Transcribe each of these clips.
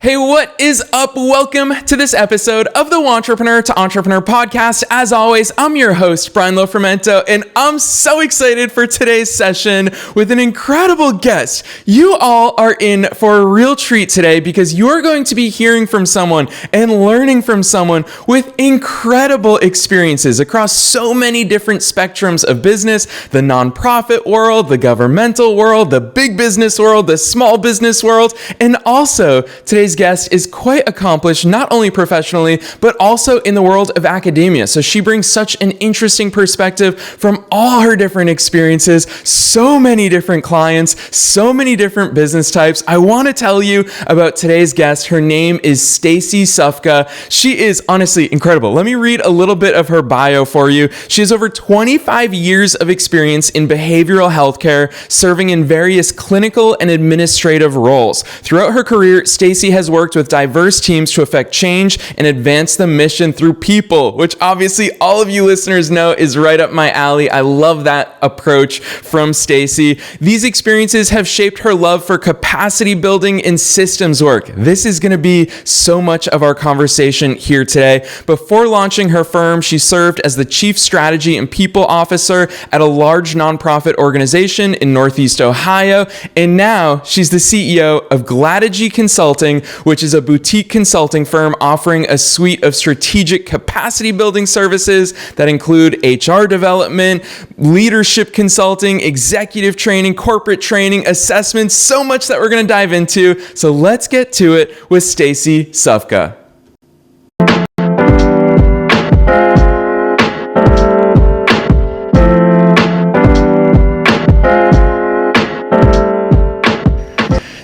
Hey, what is up? Welcome to this episode of the Wantrepreneur to Entrepreneur podcast. As always, I'm your host, Brian Lofrumento, and I'm so excited for today's session with an incredible guest. You all are in for a real treat today because you're going to be hearing from someone and learning from someone with incredible experiences across so many different spectrums of business, the nonprofit world, the governmental world, the big business world, the small business world, and also today's guest is quite accomplished, not only professionally, but also in the world of academia. So she brings such an interesting perspective from all her different experiences, so many different clients, so many different business types. I want to tell you about today's guest. Her name is Stacy Sufka. She is honestly incredible. Let me read a little bit of her bio for you. She has over 25 years of experience in behavioral healthcare, serving in various clinical and administrative roles. Throughout her career, Stacy has worked with diverse teams to affect change and advance the mission through people, which obviously all of you listeners know is right up my alley. I love that approach from Stacy. These experiences have shaped her love for capacity building and systems work. This is going to be so much of our conversation here today. Before launching her firm, she served as the Chief Strategy and People Officer at a large nonprofit organization in Northeast Ohio, and now she's the CEO of Gladegy Consulting, which is a boutique consulting firm offering a suite of strategic capacity building services that include HR development, leadership consulting, executive training, corporate training, assessments, so much that we're going to dive into. So let's get to it with Stacy Sufka.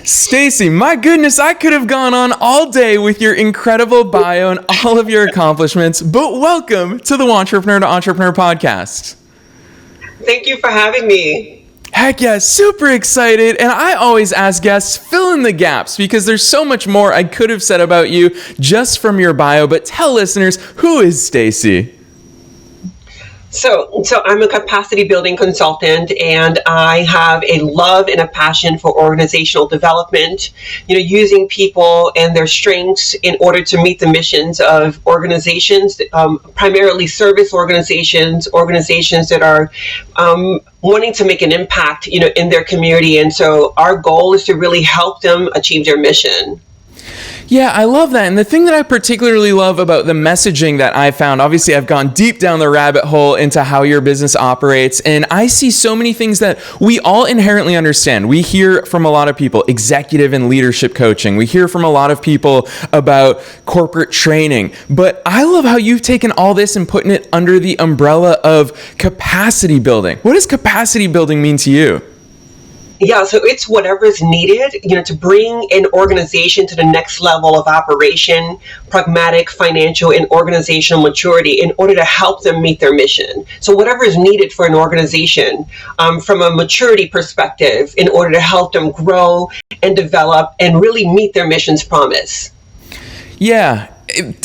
Stacy, my goodness, I could have gone on all day with your incredible bio and all of your accomplishments, but welcome to the Wantrepreneur to Entrepreneur podcast. Thank you for having me. Heck yeah, super excited. And I always ask guests, fill in the gaps because there's so much more I could have said about you just from your bio, but tell listeners, who is Stacy? So I'm a capacity building consultant, and I have a love and a passion for organizational development, using people and their strengths in order to meet the missions of organizations, primarily service organizations that are wanting to make an impact, in their community. And so our goal is to really help them achieve their mission. Yeah, I love that. And the thing that I particularly love about the messaging that I found, obviously I've gone deep down the rabbit hole into how your business operates, and I see so many things that we all inherently understand. We hear from a lot of people, executive and leadership coaching. We hear from a lot of people about corporate training, but I love how you've taken all this and putting it under the umbrella of capacity building. What does capacity building mean to you? Yeah, so it's whatever is needed, to bring an organization to the next level of operation, pragmatic, financial, and organizational maturity in order to help them meet their mission. So whatever is needed for an organization from a maturity perspective in order to help them grow and develop and really meet their mission's promise. Yeah.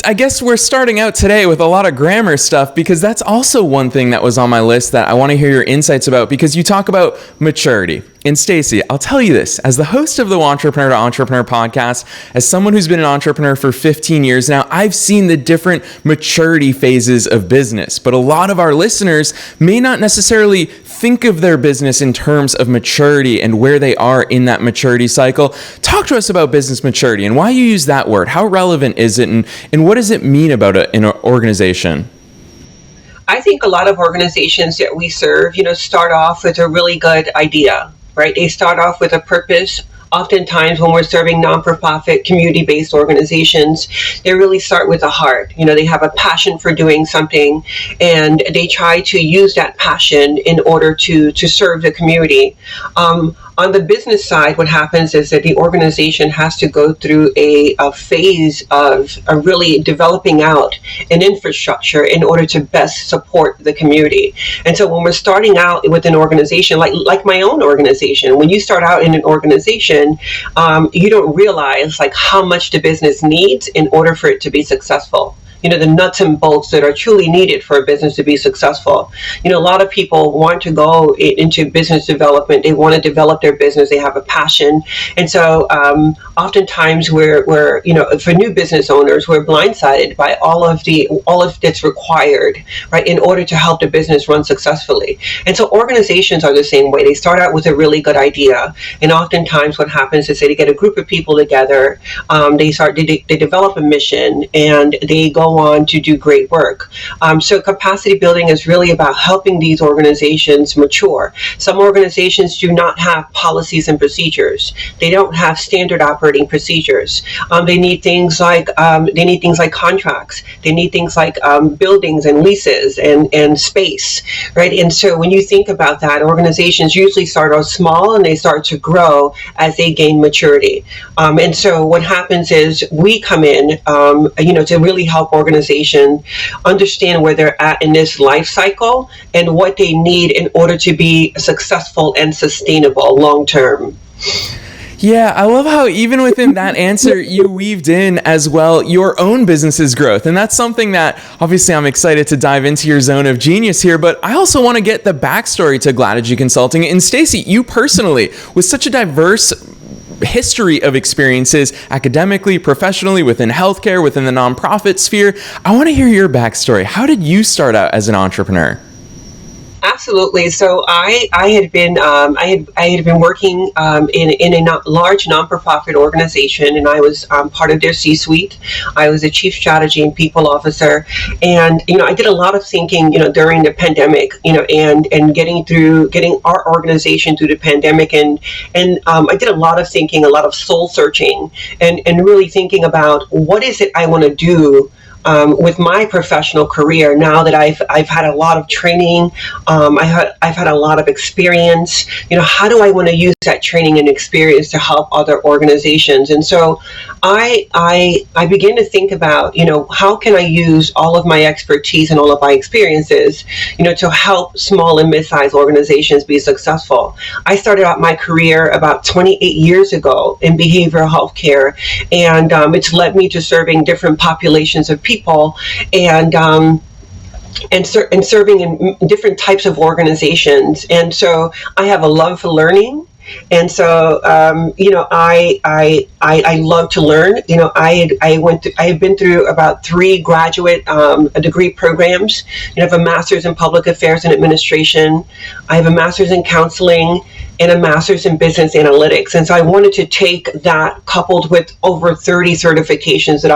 I guess we're starting out today with a lot of grammar stuff because that's also one thing that was on my list that I want to hear your insights about, because you talk about maturity. And Stacy, I'll tell you this, as the host of the Wantrepreneur to Entrepreneur podcast, as someone who's been an entrepreneur for 15 years now, I've seen the different maturity phases of business. But a lot of our listeners may not necessarily think of their business in terms of maturity and where they are in that maturity cycle. Talk to us about business maturity and why you use that word. How relevant is it, and what does it mean about an organization? I think a lot of organizations that we serve, start off with a really good idea, right? They start off with a purpose. Oftentimes when we're serving non-for-profit, community-based organizations, they really start with a heart. They have a passion for doing something, and they try to use that passion in order to serve the community. On the business side, what happens is that the organization has to go through a phase of really developing out an infrastructure in order to best support the community. And so when we're starting out with an organization, like my own organization, when you start out in an organization, you don't realize how much the business needs in order for it to be successful. the nuts and bolts that are truly needed for a business to be successful. A lot of people want to go into business development. They want to develop their business. They have a passion. And so oftentimes we're for new business owners, we're blindsided by all of that's required, right, in order to help the business run successfully. And so organizations are the same way. They start out with a really good idea. And oftentimes what happens is they get a group of people together, they develop a mission, and they go on to do great work. So capacity building is really about helping these organizations mature. Some organizations do not have policies and procedures. They don't have standard operating procedures. They need things like contracts. They need things like buildings and leases and space, right? And so when you think about that, organizations usually start out small and they start to grow as they gain maturity. And so what happens is we come in, to really help organizations understand where they're at in this life cycle and what they need in order to be successful and sustainable long term. Yeah, I love how even within that answer, you weaved in as well your own business's growth. And that's something that obviously I'm excited to dive into your zone of genius here, but I also want to get the backstory to Gladegy Consulting. And Stacy, you personally, with such a diverse history of experiences academically, professionally, within healthcare, within the nonprofit sphere, I want to hear your backstory. How did you start out as an entrepreneur? Absolutely. So I had been working in a large non-profit organization, and I was part of their C-suite. I was a chief strategy and people officer, and I did a lot of thinking during the pandemic, and getting our organization through the pandemic, and I did a lot of thinking, a lot of soul searching, and really thinking about what is it I want to do with my professional career. Now that I've had a lot of training, I've had a lot of experience. How do I want to use that training and experience to help other organizations? And so I begin to think about how can I use all of my expertise and all of my experiences to help small and mid-sized organizations be successful. I started out my career about 28 years ago in behavioral health care, and it's led me to serving different populations of people and serving in different types of organizations. And so I have a love for learning. And so, I love to learn. I have been through about 3 graduate degree programs. I have a master's in public affairs and administration. I have a master's in counseling and a master's in business analytics. And so I wanted to take that, coupled with over 30 certifications that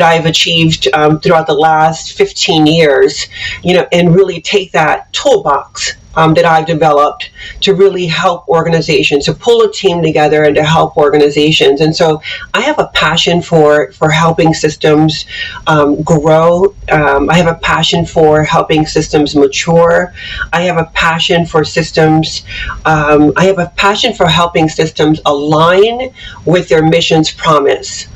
I've achieved throughout the last 15 years, and really take that toolbox that I've developed to really help organizations, to pull a team together and to help organizations. And so I have a passion for helping systems grow. I have a passion for helping systems mature. I have a passion for systems. I have a passion for helping systems align with their mission's promise.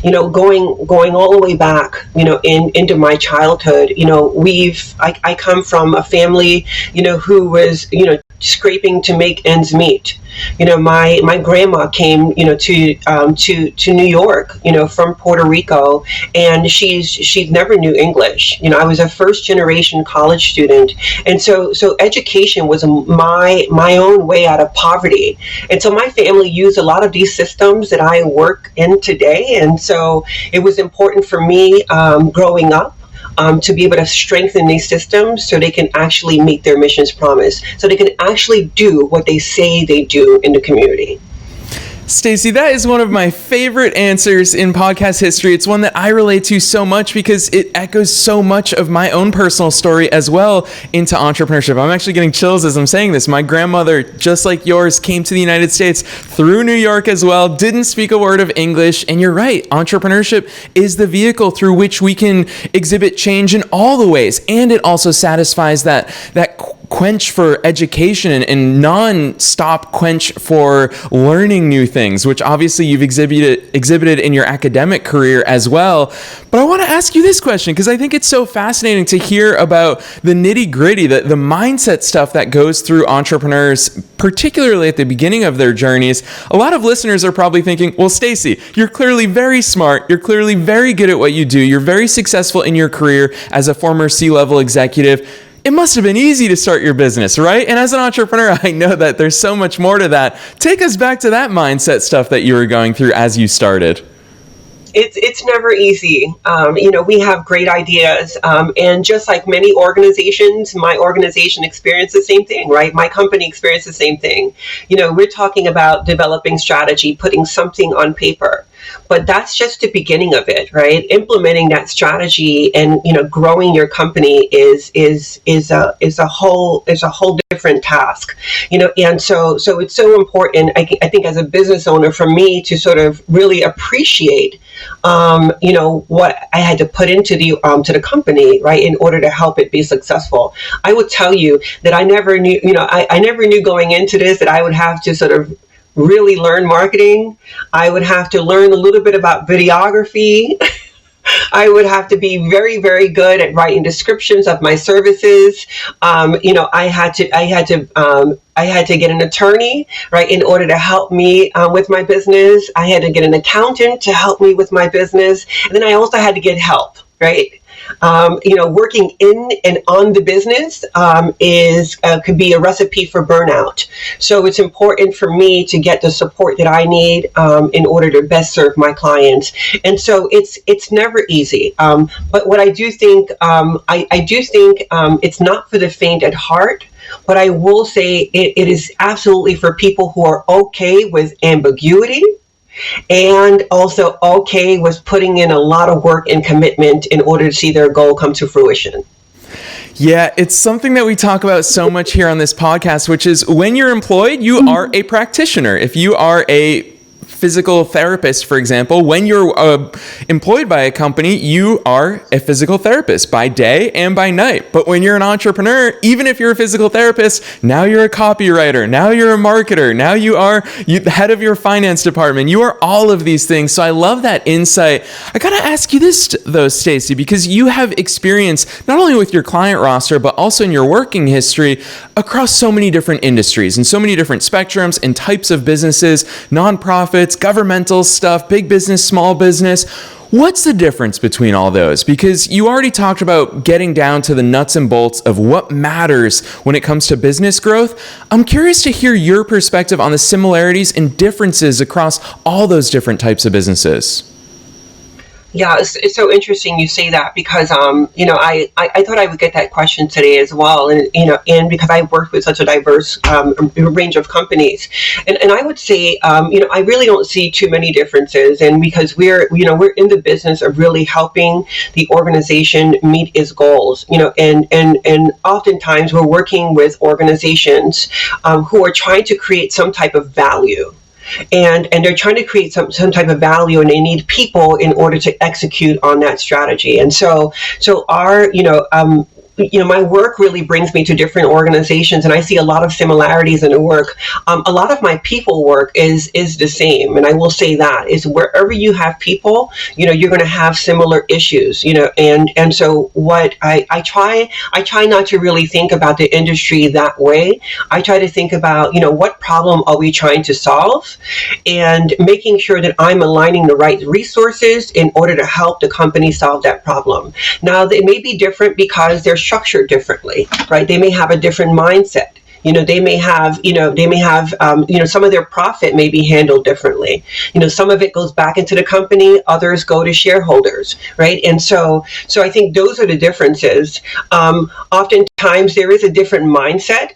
Going all the way back, into my childhood, I come from a family, who was, scraping to make ends meet. My grandma came, to New York, from Puerto Rico, and she never knew English. I was a first generation college student, and so education was my own way out of poverty. And so my family used a lot of these systems that I work in today, and so it was important for me growing up to be able to strengthen these systems so they can actually meet their mission's promise, so they can actually do what they say they do in the community. Stacy, that is one of my favorite answers in podcast history. It's one that I relate to so much because it echoes so much of my own personal story as well into entrepreneurship. I'm actually getting chills as I'm saying this. My grandmother, just like yours, came to the United States through New York as well, didn't speak a word of English. And you're right, entrepreneurship is the vehicle through which we can exhibit change in all the ways. And it also satisfies that quench for education and non-stop quench for learning new things, which obviously you've exhibited in your academic career as well. But I want to ask you this question because I think it's so fascinating to hear about the nitty-gritty, the mindset stuff that goes through entrepreneurs, particularly at the beginning of their journeys. A lot of listeners are probably thinking, well, Stacy, you're clearly very smart. You're clearly very good at what you do. You're very successful in your career as a former C-level executive. It must have been easy to start your business, right? And as an entrepreneur, I know that there's so much more to that. Take us back to that mindset stuff that you were going through as you started. It's never easy. We have great ideas. And just like many organizations, my organization experienced the same thing, right? My company experienced the same thing. We're talking about developing strategy, putting something on paper. But that's just the beginning of it, right? Implementing that strategy and growing your company is a whole different task, And so it's so important. I think as a business owner, for me to sort of really appreciate, what I had to put into the company, right, in order to help it be successful. I would tell you that I never knew, I never knew going into this that I would have to sort of really learn marketing. I would have to learn a little bit about videography. I would have to be very, very good at writing descriptions of my services. I had to get an attorney, right, in order to help me with my business. I had to get an accountant to help me with my business. And then I also had to get help, right? Working in and on the business could be a recipe for burnout. So it's important for me to get the support that I need in order to best serve my clients. And so it's never easy. But what I do think, it's not for the faint at heart. But I will say it is absolutely for people who are okay with ambiguity, and also okay with putting in a lot of work and commitment in order to see their goal come to fruition. Yeah, it's something that we talk about so much here on this podcast, which is when you're employed, you are a practitioner. If you are a physical therapist, for example, when you're employed by a company, you are a physical therapist by day and by night. But when you're an entrepreneur, even if you're a physical therapist, now you're a copywriter, now you're a marketer, now you are the head of your finance department. You are all of these things. So I love that insight. I gotta ask you this though, Stacy, because you have experience not only with your client roster, but also in your working history across so many different industries and so many different spectrums and types of businesses, nonprofits, governmental stuff, big business, small business. What's the difference between all those? Because you already talked about getting down to the nuts and bolts of what matters when it comes to business growth. I'm curious to hear your perspective on the similarities and differences across all those different types of businesses. Yeah, it's so interesting you say that because, I thought I would get that question today as well. And because I worked with such a diverse range of companies. And I would say, I really don't see too many differences. And because we're in the business of really helping the organization meet its goals, and oftentimes we're working with organizations who are trying to create some type of value. And they're trying to create some type of value, and they need people in order to execute on that strategy. And so our my work really brings me to different organizations, and I see a lot of similarities in the work. A lot of my people work is the same, and I will say that is wherever you have people, you're going to have similar issues, and so what I try not to really think about the industry that way. I try to think about, what problem are we trying to solve, and making sure that I'm aligning the right resources in order to help the company solve that problem. Now, they may be different because they're structured differently, right? They may have a different mindset. They may have, some of their profit may be handled differently. Some of it goes back into the company, others go to shareholders, right? And so I think those are the differences. Oftentimes there is a different mindset,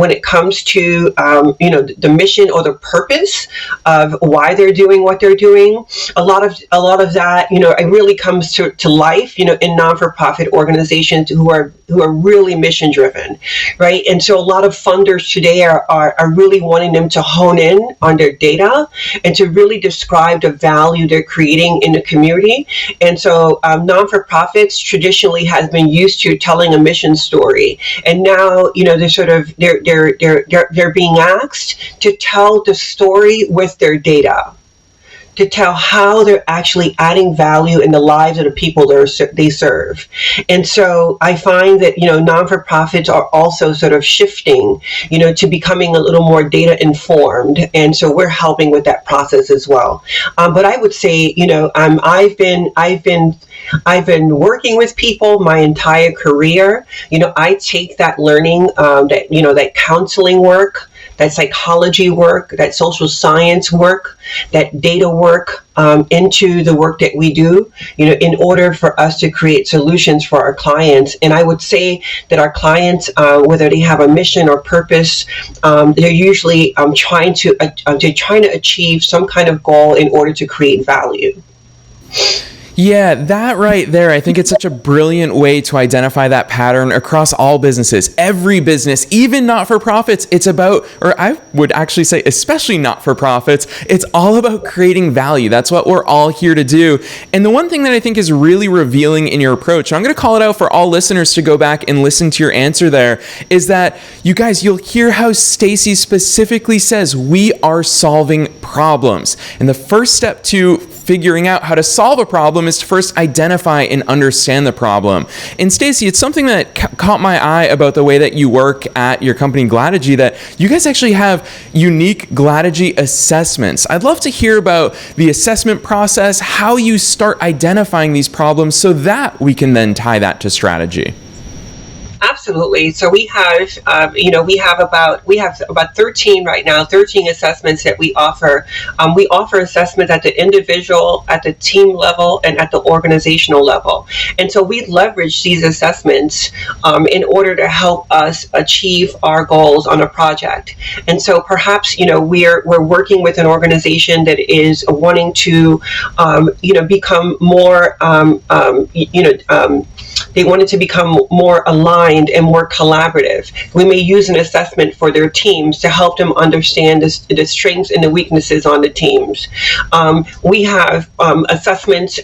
when it comes to, the mission or the purpose of why they're doing what they're doing. A lot of that, it really comes to life, in non-for-profit organizations who are really mission driven, right? And so a lot of funders today are really wanting them to hone in on their data and to really describe the value they're creating in the community. And so non-for-profits traditionally has been used to telling a mission story. story. And now, they're being asked to tell the story with their data, to tell how they're actually adding value in the lives of the people they serve. And so I find that, non-for-profits are also sort of shifting, to becoming a little more data informed. And so we're helping with that process as well. But I would say, I've been working with people my entire career. I take that learning, that counseling work, that psychology work, that social science work, that data work into the work that we do, in order for us to create solutions for our clients. And I would say that our clients, whether they have a mission or purpose, they're usually trying to achieve some kind of goal in order to create value. Yeah, that right there, I think it's such a brilliant way to identify that pattern across all businesses. Every business, even not-for-profits, it's about, or I would actually say especially not-for-profits, it's all about creating value. That's what we're all here to do. And the one thing that I think is really revealing in your approach, and I'm going to call it out for all listeners to go back and listen to your answer there, is that you guys, you'll hear how Stacy specifically says, we are solving problems. And the first step to figuring out how to solve a problem is to first identify and understand the problem. And Stacy, it's something that caught my eye about the way that you work at your company Gladegy, that you guys actually have unique Gladegy assessments. I'd love to hear about the assessment process, how you start identifying these problems so that we can then tie that to strategy. Absolutely. So we have about 13 right now, 13 assessments that we offer. We offer assessments at the individual, at the team level, and at the organizational level. And so we leverage these assessments in order to help us achieve our goals on a project. And so perhaps, we're working with an organization that is wanting to, become more, they wanted to become more aligned and more collaborative. We may use an assessment for their teams to help them understand the strengths and the weaknesses on the teams. We have assessments,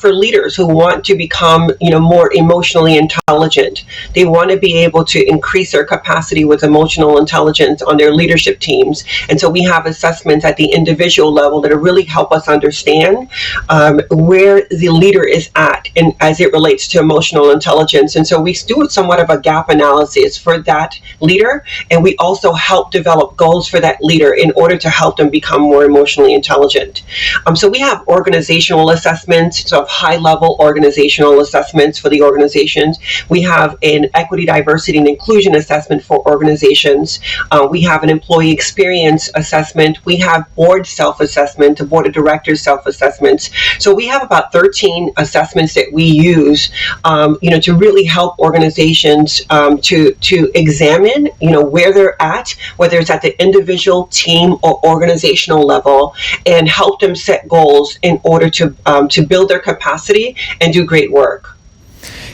for leaders who want to become, more emotionally intelligent. They want to be able to increase their capacity with emotional intelligence on their leadership teams. And so we have assessments at the individual level that really help us understand where the leader is at and as it relates to emotional intelligence. And so we do somewhat of a gap analysis for that leader, and we also help develop goals for that leader in order to help them become more emotionally intelligent. So we have organizational assessments, so high-level organizational assessments for the organizations. We have an equity, diversity, and inclusion assessment for organizations. We have an employee experience assessment. We have board self-assessment, board of directors self-assessments. So we have about 13 assessments that we use to really help organizations to examine, where they're at, whether it's at the individual, team, or organizational level, and help them set goals in order to build their capacity and do great work.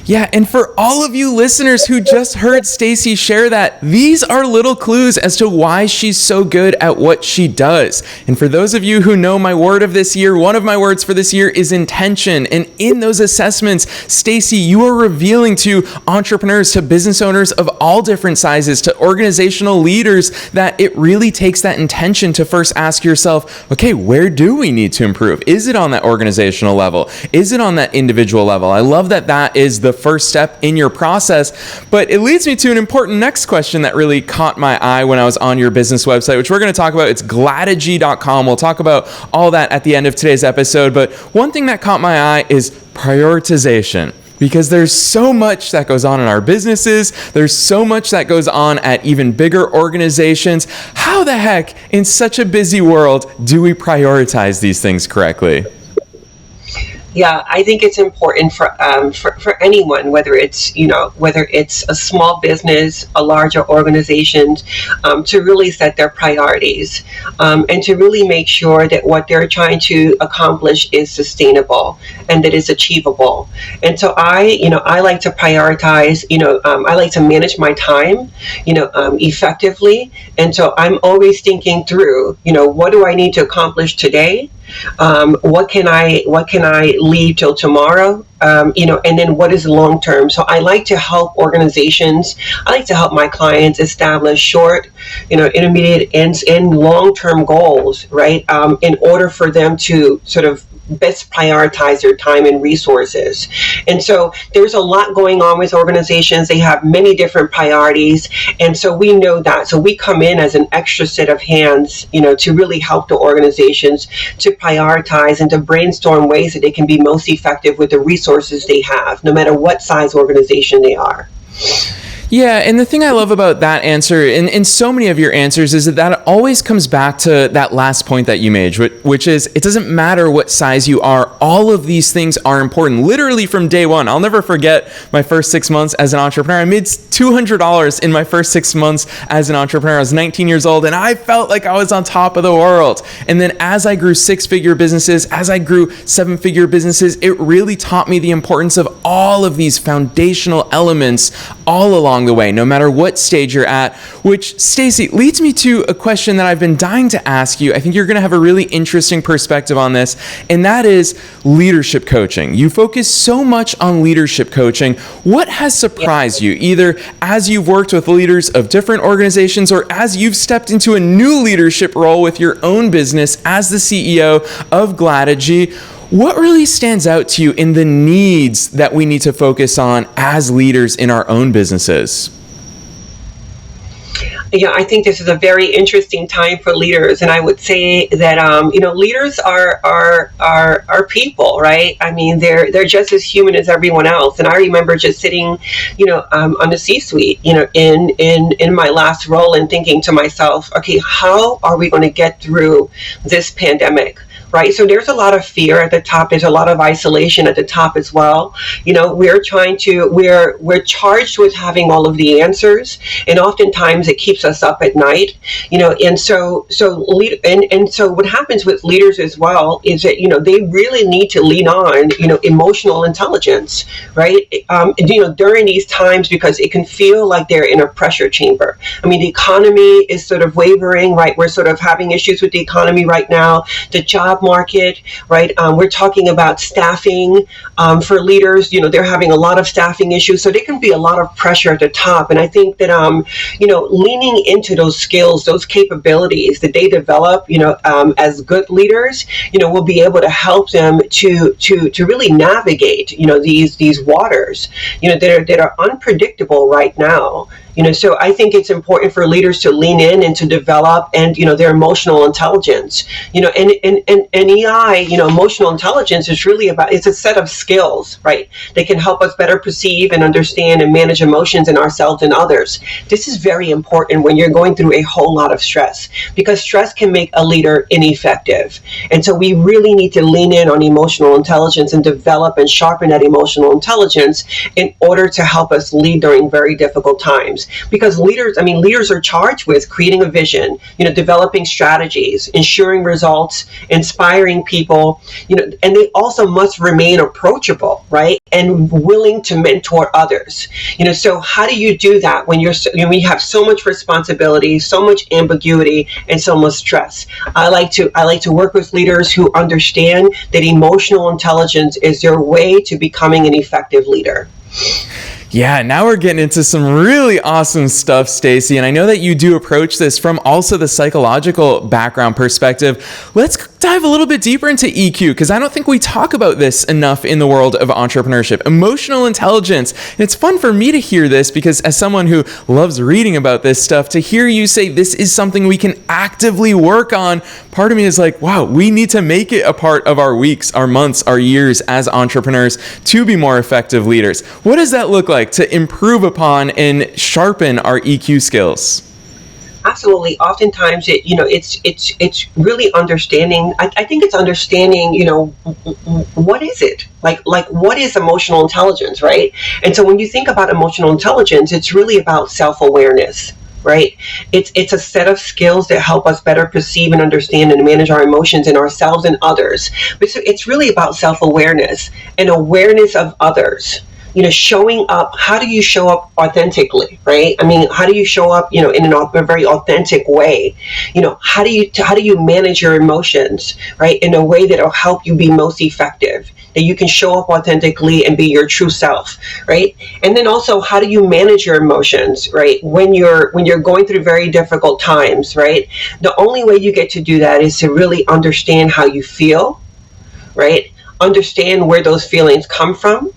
Yeah, and for all of you listeners who just heard Stacy share that, these are little clues as to why she's so good at what she does. And for those of you who know my word of this year, one of my words for this year is intention. And in those assessments, Stacy, you are revealing to entrepreneurs, to business owners of all different sizes, to organizational leaders, that it really takes that intention to first ask yourself, okay, where do we need to improve? Is it on that organizational level? Is it on that individual level? I love that that is the first step in your process, but it leads me to an important next question that really caught my eye when I was on your business website, which we're going to talk about. It's gladegy.com. We'll talk about all that at the end of today's episode, but one thing that caught my eye is prioritization. Because there's so much that goes on in our businesses. There's so much that goes on at even bigger organizations. How the heck, in such a busy world, do we prioritize these things correctly? Yeah, I think it's important for anyone, whether it's a small business, a larger organization, to really set their priorities and to really make sure that what they're trying to accomplish is sustainable and that it's achievable. And so I like to prioritize. I like to manage my time, effectively. And so I'm always thinking through, what do I need to accomplish today? What can I leave till tomorrow? and then what is long term. So I like to help organizations. I like to help my clients establish short, intermediate, and long term goals, right? In order for them to sort of best prioritize their time and resources. And so there's a lot going on with organizations. They have many different priorities. And so we know that. So we come in as an extra set of hands, to really help the organizations to prioritize and to brainstorm ways that they can be most effective with the resources they have, no matter what size organization they are. Yeah, and the thing I love about that answer, and so many of your answers, is that always comes back to that last point that you made, which is it doesn't matter what size you are, all of these things are important, literally from day one. I'll never forget my first 6 months as an entrepreneur. I made $200 in my first 6 months as an entrepreneur. I was 19 years old, and I felt like I was on top of the world. And then as I grew 6-figure businesses, as I grew 7-figure businesses, it really taught me the importance of all of these foundational elements all along the way, no matter what stage you're at, which, Stacy, leads me to a question that I've been dying to ask you. I think you're going to have a really interesting perspective on this, and that is leadership coaching. You focus so much on leadership coaching. What has surprised you, either as you've worked with leaders of different organizations or as you've stepped into a new leadership role with your own business as the CEO of Gladegy? What really stands out to you in the needs that we need to focus on as leaders in our own businesses? Yeah, I think this is a very interesting time for leaders, and I would say that leaders are people, right? I mean, they're just as human as everyone else. And I remember just sitting, on the C-suite, in my last role, and thinking to myself, okay, how are we going to get through this pandemic? Right. So there's a lot of fear at the top. There's a lot of isolation at the top as well. We're charged with having all of the answers, and oftentimes it keeps us up at night. And so what happens with leaders as well is that they really need to lean on emotional intelligence, right? During these times, because it can feel like they're in a pressure chamber. I mean, the economy is sort of wavering, right? We're sort of having issues with the economy right now. The job market, right? We're talking about staffing for leaders. They're having a lot of staffing issues, so there can be a lot of pressure at the top. And I think that leaning into those skills, those capabilities that they develop, as good leaders, will be able to help them to really navigate, these waters, that are unpredictable right now. So I think it's important for leaders to lean in and to develop their emotional intelligence. And EI, emotional intelligence is really it's a set of skills, right? They can help us better perceive and understand and manage emotions in ourselves and others. This is very important when you're going through a whole lot of stress, because stress can make a leader ineffective. And so we really need to lean in on emotional intelligence and develop and sharpen that emotional intelligence in order to help us lead during very difficult times. Because leaders are charged with creating a vision, developing strategies, ensuring results, inspiring people, and they also must remain approachable, right? And willing to mentor others. So how do you do that when we have so much responsibility, so much ambiguity, and so much stress? I like to work with leaders who understand that emotional intelligence is their way to becoming an effective leader. Yeah, now we're getting into some really awesome stuff, Stacy. And I know that you do approach this from also the psychological background perspective. Let's dive a little bit deeper into EQ, because I don't think we talk about this enough in the world of entrepreneurship. Emotional intelligence. And it's fun for me to hear this, because as someone who loves reading about this stuff, to hear you say this is something we can actively work on, part of me is like, wow, we need to make it a part of our weeks, our months, our years as entrepreneurs to be more effective leaders. What does that look like to improve upon and sharpen our EQ skills? Absolutely. Oftentimes, it's really understanding. I think it's understanding. What is it like? What is emotional intelligence, right? And so when you think about emotional intelligence, it's really about self-awareness, right? It's a set of skills that help us better perceive and understand and manage our emotions in ourselves and others. But so it's really about self-awareness and awareness of others. Showing up. How do you show up authentically, right? I mean, how do you show up, in a very authentic way? How do you manage your emotions, right, in a way that'll help you be most effective? that you can show up authentically and be your true self, right? And then also, how do you manage your emotions, right? When you're going through very difficult times, right? The only way you get to do that is to really understand how you feel, right? Understand where those feelings come from,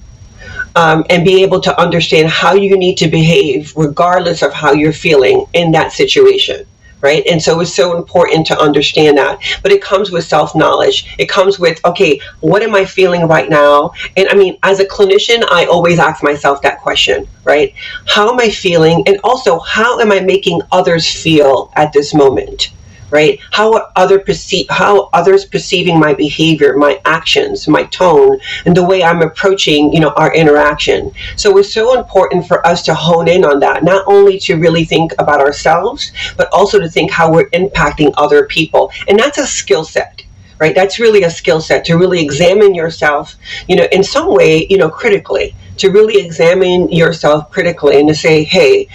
and be able to understand how you need to behave regardless of how you're feeling in that situation. Right. And so it's so important to understand that. But it comes with self-knowledge. It comes with, okay, what am I feeling right now? And I mean, as a clinician, I always ask myself that question, right? How am I feeling? And also, how am I making others feel at this moment? Right? How are others perceiving my behavior, my actions, my tone, and the way I'm approaching, our interaction. So it's so important for us to hone in on that, not only to really think about ourselves, but also to think how we're impacting other people. And that's a skill set. Right? That's really a skill set, to really examine yourself, in some way, critically, to really examine yourself critically and to say, hey,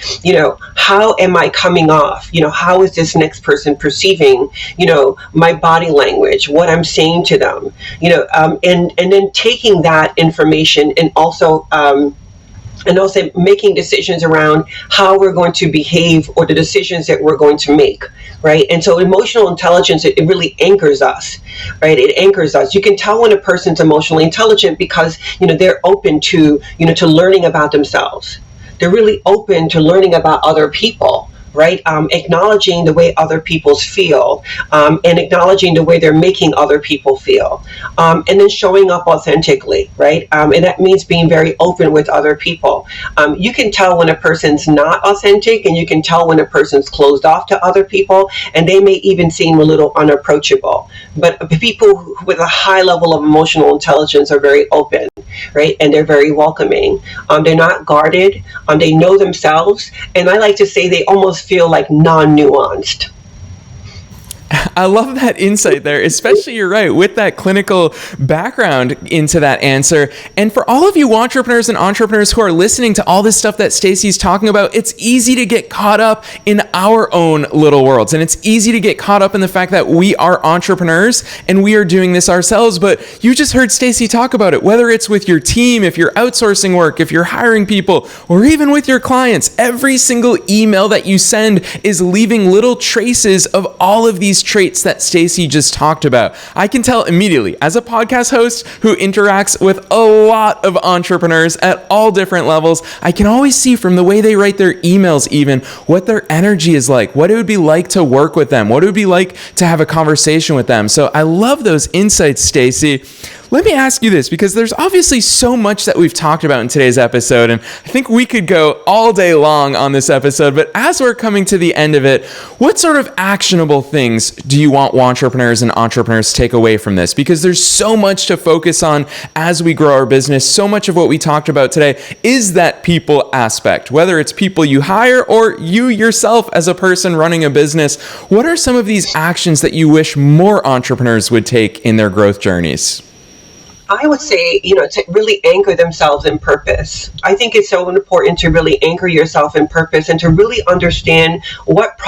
how am I coming off? How is this next person perceiving, my body language, what I'm saying to them, and then taking that information and also making decisions around how we're going to behave or the decisions that we're going to make, right? And so emotional intelligence, it really anchors us, right? It anchors us. You can tell when a person's emotionally intelligent because, they're open to, to learning about themselves. They're really open to learning about other people, right? Acknowledging the way other people feel, and acknowledging the way they're making other people feel, and then showing up authentically, right? And that means being very open with other people. You can tell when a person's not authentic, and you can tell when a person's closed off to other people, and they may even seem a little unapproachable. But people with a high level of emotional intelligence are very open, right? And they're very welcoming. They're not guarded. They know themselves. And I like to say they almost feel like non-nuanced. I love that insight there, especially, you're right, with that clinical background into that answer. And for all of you entrepreneurs and entrepreneurs who are listening to all this stuff that Stacy's talking about, it's easy to get caught up in our own little worlds. And it's easy to get caught up in the fact that we are entrepreneurs and we are doing this ourselves. But you just heard Stacy talk about it, whether it's with your team, if you're outsourcing work, if you're hiring people, or even with your clients, every single email that you send is leaving little traces of all of these traits that Stacy just talked about. I can tell immediately, as a podcast host who interacts with a lot of entrepreneurs at all different levels, I can always see from the way they write their emails even what their energy is like, what it would be like to work with them, what it would be like to have a conversation with them. So I love those insights, Stacy. Let me ask you this, because there's obviously so much that we've talked about in today's episode, and I think we could go all day long on this episode, but as we're coming to the end of it, what sort of actionable things do you want entrepreneurs and entrepreneurs to take away from this? Because there's so much to focus on as we grow our business. So much of what we talked about today is that people aspect, whether it's people you hire or you yourself as a person running a business. What are some of these actions that you wish more entrepreneurs would take in their growth journeys? I would say, to really anchor themselves in purpose. I think it's so important to really anchor yourself in purpose and to really understand what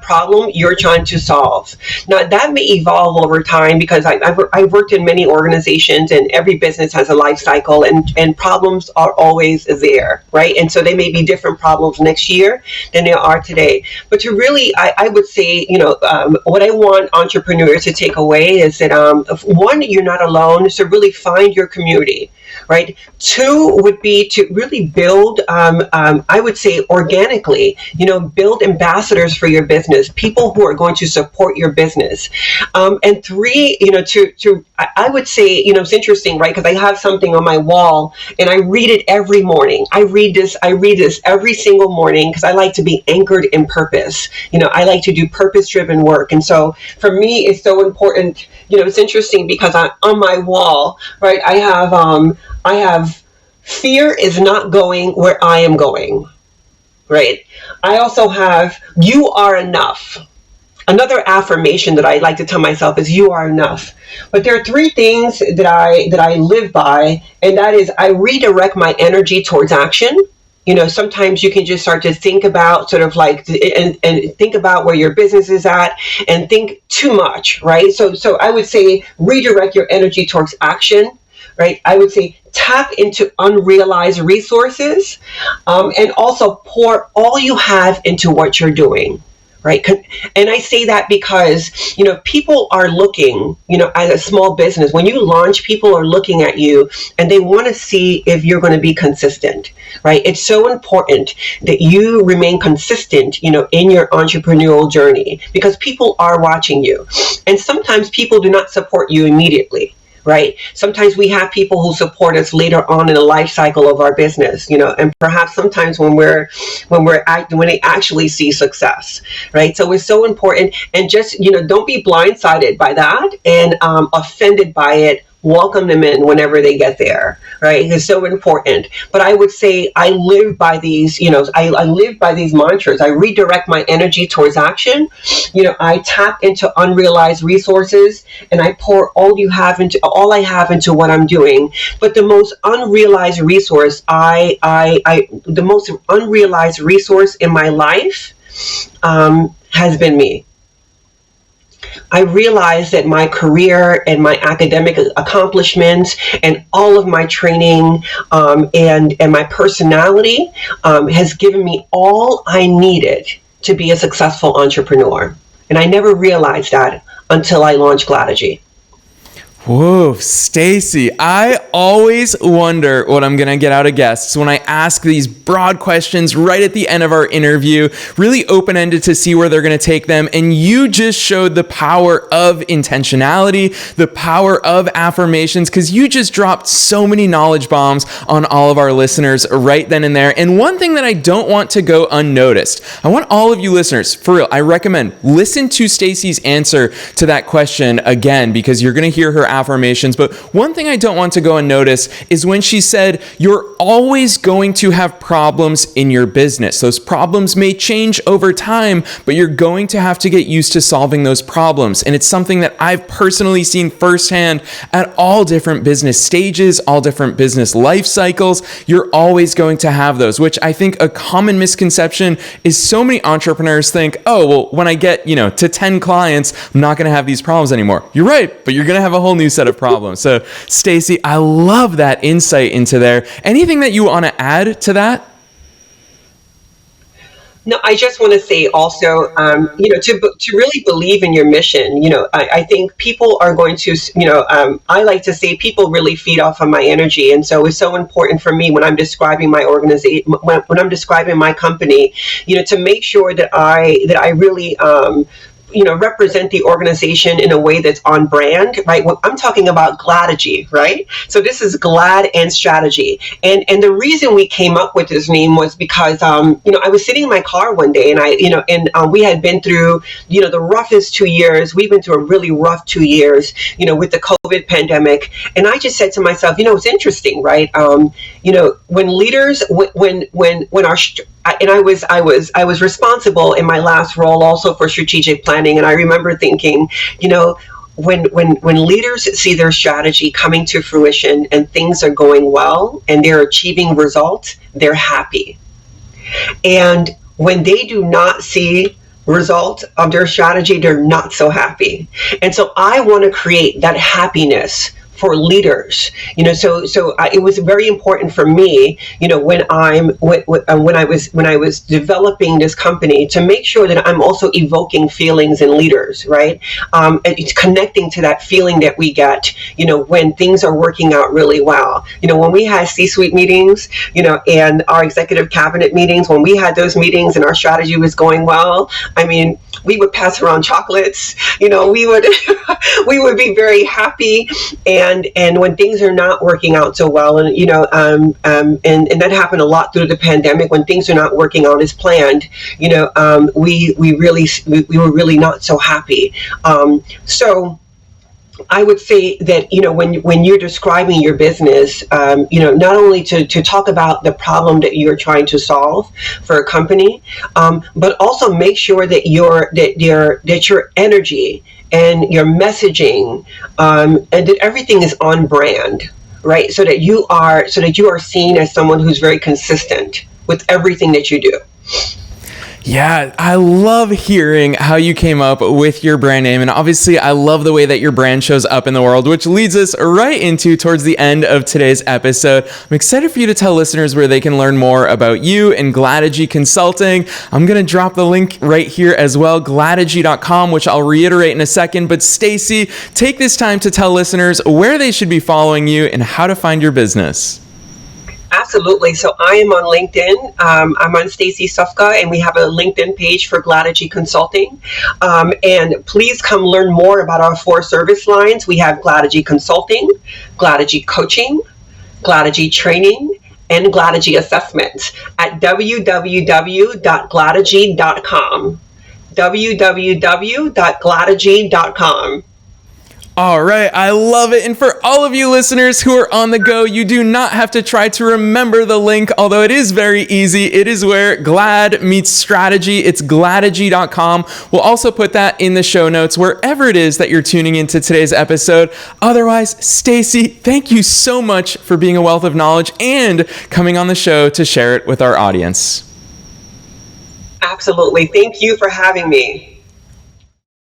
problem you're trying to solve. Now, that may evolve over time because I've worked in many organizations, and every business has a life cycle, and problems are always there, right? And so they may be different problems next year than they are today. But to really, I would say, what I want entrepreneurs to take away is that, one, you're not alone. So really find your community, right? Two would be to really build, I would say organically, build ambassadors for your business, people who are going to support your business. And three, I would say, it's interesting, right? Because I have something on my wall and I read it every morning. I read this every single morning because I like to be anchored in purpose. I like to do purpose-driven work. And so for me, it's so important. It's interesting because on my wall, right, I have fear is not going where I am going, right? I also have you are enough. Another affirmation that I like to tell myself is you are enough. But there are three things that I live by, and that is I redirect my energy towards action. Sometimes you can just start to think about sort of like, and think about where your business is at and think too much, right? So I would say redirect your energy towards action, right? I would say tap into unrealized resources, and also pour all you have into what you're doing. Right. And I say that because, people are looking, as a small business, when you launch, people are looking at you and they want to see if you're going to be consistent. Right. It's so important that you remain consistent, in your entrepreneurial journey, because people are watching you. And sometimes people do not support you immediately. Right. Sometimes we have people who support us later on in the life cycle of our business, and perhaps sometimes when they actually see success. Right. So it's so important, and just, don't be blindsided by that and offended by it. Welcome them in whenever they get there, right? It's so important. But I would say I live by these, I live by these mantras. I redirect my energy towards action. I tap into unrealized resources, and I pour all I have into what I'm doing. But the most unrealized resource, the most unrealized resource in my life has been me. I realized that my career and my academic accomplishments and all of my training, and my personality has given me all I needed to be a successful entrepreneur. And I never realized that until I launched Gladegy. Whoa, Stacy, I always wonder what I'm going to get out of guests when I ask these broad questions right at the end of our interview, really open-ended to see where they're going to take them. And you just showed the power of intentionality, the power of affirmations, because you just dropped so many knowledge bombs on all of our listeners right then and there. And one thing that I don't want to go unnoticed, I want all of you listeners, for real, I recommend listen to Stacy's answer to that question again, because you're going to hear her affirmations. But one thing I don't want to go unnoticed is when she said, you're always going to have problems in your business. Those problems may change over time, but you're going to have to get used to solving those problems. And it's something that I've personally seen firsthand at all different business stages, all different business life cycles. You're always going to have those, which I think a common misconception is so many entrepreneurs think, oh, well, when I get, to 10 clients, I'm not going to have these problems anymore. You're right, but you're going to have a whole new set of problems. So, Stacy, I love that insight into there. Anything that you want to add to that? No, I just want to say also, to really believe in your mission, I think people are going to, I like to say people really feed off of my energy. And so it's so important for me when I'm describing my organization, when I'm describing my company, to make sure that I really, represent the organization in a way that's on brand, right? Well, I'm talking about Gladegy, right? So this is Glad and Strategy. And the reason we came up with this name was because, I was sitting in my car one day and we had been through, the roughest 2 years. We've been through a really rough 2 years, with the COVID pandemic. And I just said to myself, it's interesting, right? When leaders, when our, and I was responsible in my last role also for strategic planning. And I remember thinking, when leaders see their strategy coming to fruition and things are going well and they're achieving results, they're happy. And when they do not see results of their strategy, they're not so happy. And so I want to create that happiness for leaders, so it was very important for me, when I was developing this company, to make sure that I'm also evoking feelings in leaders, right? It's connecting to that feeling that we get, when things are working out really well. When we had C-suite meetings, and our executive cabinet meetings, when we had those meetings and our strategy was going well, we would pass around chocolates, we would be very happy. And when things are not working out so well, and and that happened a lot through the pandemic, when things are not working out as planned, we were really not so happy. So I would say that, when you're describing your business, not only to talk about the problem that you're trying to solve for a company, but also make sure that your energy and your messaging, and that everything is on brand, right? So that you are seen as someone who's very consistent with everything that you do. Yeah, I love hearing how you came up with your brand name. And obviously, I love the way that your brand shows up in the world, which leads us right into towards the end of today's episode. I'm excited for you to tell listeners where they can learn more about you and Gladegy Consulting. I'm going to drop the link right here as well, gladegy.com, which I'll reiterate in a second. But Stacy, take this time to tell listeners where they should be following you and how to find your business. Absolutely. So I am on LinkedIn. I'm on Stacy Sufka, and we have a LinkedIn page for Gladegy Consulting. And please come learn more about our 4 service lines. We have Gladegy Consulting, Gladegy Coaching, Gladegy Training, and Gladegy Assessment at www.gladegy.com. www.gladegy.com. All right, I love it. And for all of you listeners who are on the go, you do not have to try to remember the link, although it is very easy. It is where Glad meets strategy. It's gladegy.com. We'll also put that in the show notes, wherever it is that you're tuning into today's episode. Otherwise, Stacy, thank you so much for being a wealth of knowledge and coming on the show to share it with our audience. Absolutely. Thank you for having me.